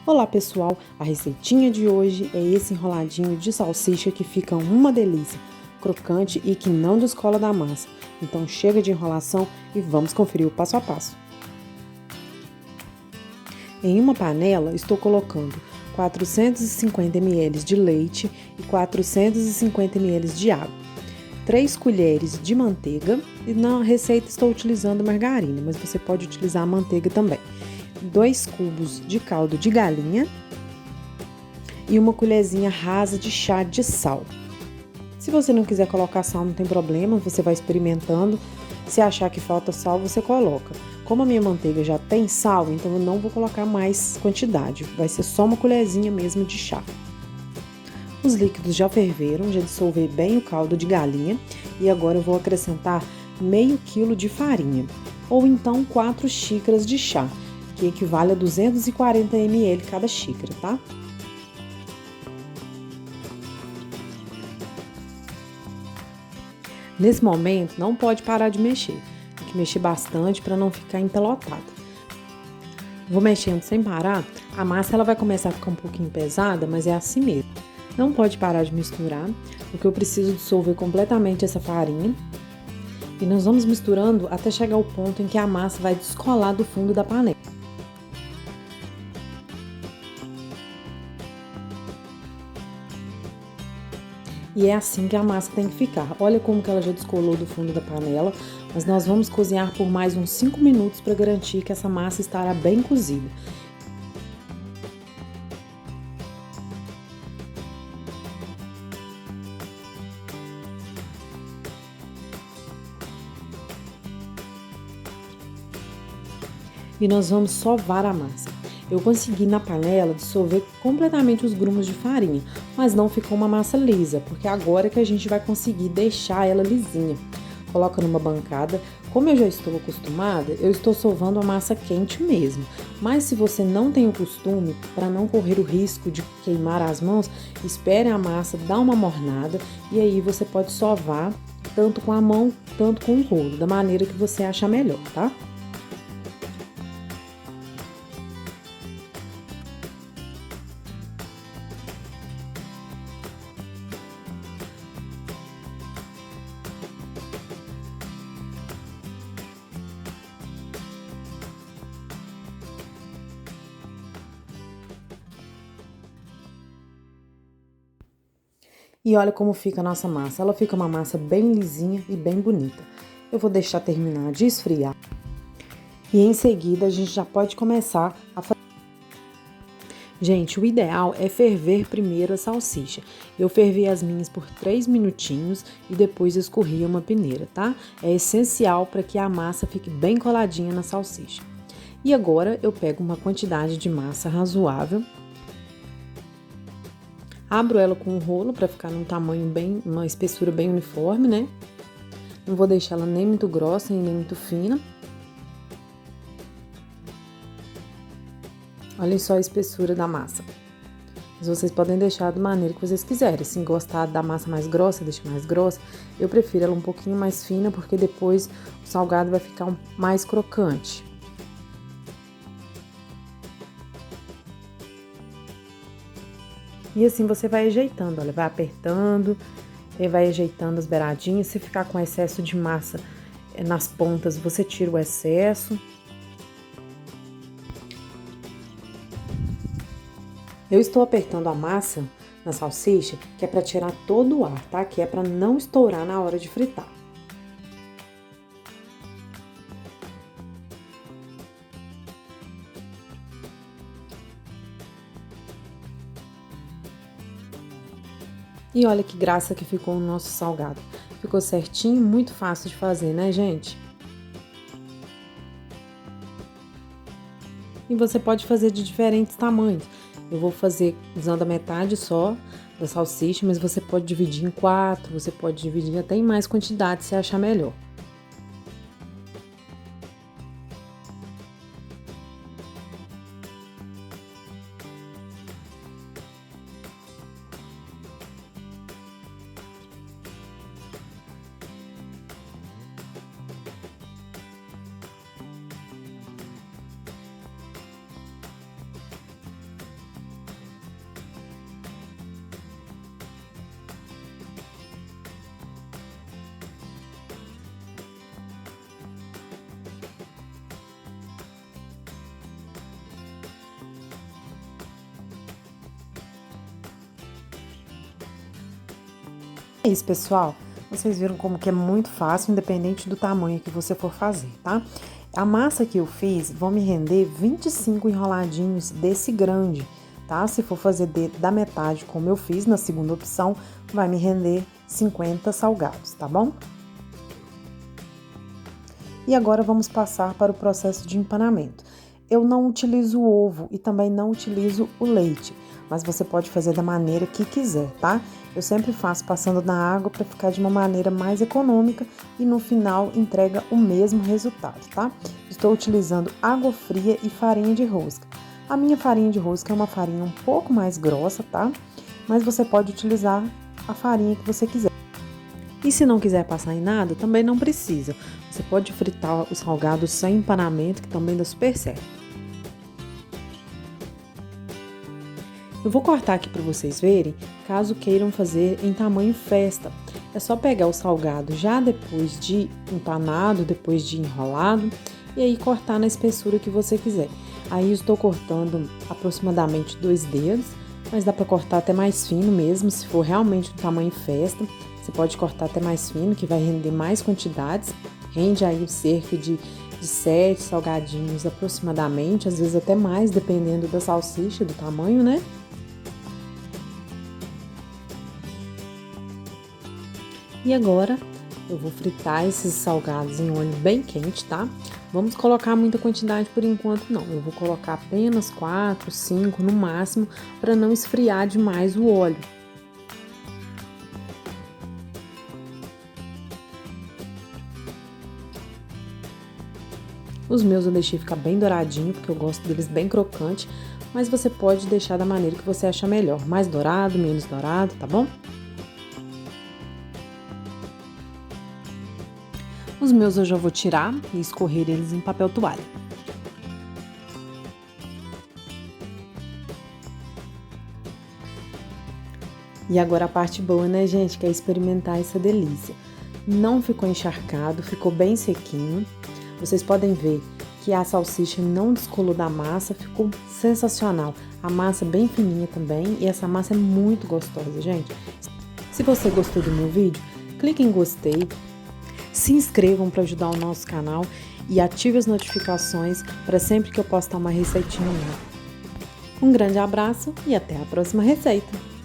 Olá pessoal, a receitinha de hoje é esse enroladinho de salsicha que fica uma delícia, crocante e que não descola da massa. Então chega de enrolação e vamos conferir o passo a passo. Em uma panela estou colocando 450 ml de leite e 450 ml de água, 3 colheres de manteiga e na receita estou utilizando margarina, mas você pode utilizar a manteiga também. 2 cubos de caldo de galinha e uma colherzinha rasa de chá de sal. Se você não quiser colocar sal, não tem problema, você vai experimentando. Se achar que falta sal, você coloca. Como a minha manteiga já tem sal, então eu não vou colocar mais quantidade, vai ser só uma colherzinha mesmo de chá. Os líquidos já ferveram, já dissolvi bem o caldo de galinha e agora eu vou acrescentar meio quilo de farinha, ou então 4 xícaras de chá, que equivale a 240 ml cada xícara, tá? Nesse momento, não pode parar de mexer. Tem que mexer bastante para não ficar empelotado. Vou mexendo sem parar. A massa ela vai começar a ficar um pouquinho pesada, mas é assim mesmo. Não pode parar de misturar, porque eu preciso dissolver completamente essa farinha. E nós vamos misturando até chegar ao ponto em que a massa vai descolar do fundo da panela. E é assim que a massa tem que ficar. Olha como que ela já descolou do fundo da panela, mas nós vamos cozinhar por mais uns 5 minutos para garantir que essa massa estará bem cozida. E nós vamos sovar a massa. Eu consegui na panela dissolver completamente os grumos de farinha, mas não ficou uma massa lisa, porque agora que a gente vai conseguir deixar ela lisinha. Coloca numa bancada. Como eu já estou acostumada, eu estou sovando a massa quente mesmo. Mas se você não tem o costume, para não correr o risco de queimar as mãos, espere a massa dar uma mornada e aí você pode sovar tanto com a mão, tanto com o rolo, da maneira que você achar melhor, tá? E olha como fica a nossa massa. Ela fica uma massa bem lisinha e bem bonita. Eu vou deixar terminar de esfriar. E em seguida a gente já pode começar a fazer. Gente, o ideal é ferver primeiro a salsicha. Eu fervi as minhas por 3 minutinhos e depois escorri uma peneira, tá? É essencial para que a massa fique bem coladinha na salsicha. E agora eu pego uma quantidade de massa razoável. Abro ela com um rolo para ficar num tamanho bem, uma espessura bem uniforme, né? Não vou deixar ela nem muito grossa e nem muito fina. Olhem só a espessura da massa. Mas vocês podem deixar da maneira que vocês quiserem. Se gostar da massa mais grossa, deixa mais grossa. Eu prefiro ela um pouquinho mais fina, porque depois o salgado vai ficar mais crocante. E assim você vai ajeitando, olha, vai apertando, e vai ajeitando as beiradinhas. Se ficar com excesso de massa nas pontas, você tira o excesso. Eu estou apertando a massa na salsicha, que é para tirar todo o ar, tá? Que é para não estourar na hora de fritar. E olha que graça que ficou o nosso salgado. Ficou certinho, muito fácil de fazer, né, gente? E você pode fazer de diferentes tamanhos. Eu vou fazer usando a metade só da salsicha, mas você pode dividir em 4, você pode dividir até em mais quantidade se achar melhor. É isso, pessoal. Vocês viram como que é muito fácil, independente do tamanho que você for fazer, tá? A massa que eu fiz vão me render 25 enroladinhos desse grande, tá? Se for fazer da metade, como eu fiz na segunda opção, vai me render 50 salgados, tá bom? E agora vamos passar para o processo de empanamento. Eu não utilizo o ovo e também não utilizo o leite, mas você pode fazer da maneira que quiser, tá? Eu sempre faço passando na água para ficar de uma maneira mais econômica e no final entrega o mesmo resultado, tá? Estou utilizando água fria e farinha de rosca. A minha farinha de rosca é uma farinha um pouco mais grossa, tá? Mas você pode utilizar a farinha que você quiser. E se não quiser passar em nada, também não precisa. Você pode fritar o salgado sem empanamento, que também dá super certo. Eu vou cortar aqui para vocês verem, caso queiram fazer em tamanho festa. É só pegar o salgado já depois de empanado, depois de enrolado, e aí cortar na espessura que você quiser. Aí eu estou cortando aproximadamente 2 dedos, mas dá para cortar até mais fino mesmo, se for realmente do tamanho festa. Você pode cortar até mais fino, que vai render mais quantidades. Rende aí cerca de 7 salgadinhos aproximadamente, às vezes até mais, dependendo da salsicha, do tamanho, né? E agora eu vou fritar esses salgados em óleo bem quente, tá? Vamos colocar muita quantidade por enquanto não. Eu vou colocar apenas 4, 5 no máximo, para não esfriar demais o óleo. Os meus eu deixei ficar bem douradinho, porque eu gosto deles bem crocante, mas você pode deixar da maneira que você achar melhor. Mais dourado, menos dourado, tá bom? Os meus eu já vou tirar e escorrer eles em papel toalha. E agora a parte boa, né, gente? Que é experimentar essa delícia. Não ficou encharcado, ficou bem sequinho. Vocês podem ver que a salsicha não descolou da massa, ficou sensacional. A massa bem fininha também e essa massa é muito gostosa, gente. Se você gostou do meu vídeo, clique em gostei, se inscrevam para ajudar o nosso canal e ative as notificações para sempre que eu postar uma receitinha nova. Um grande abraço e até a próxima receita!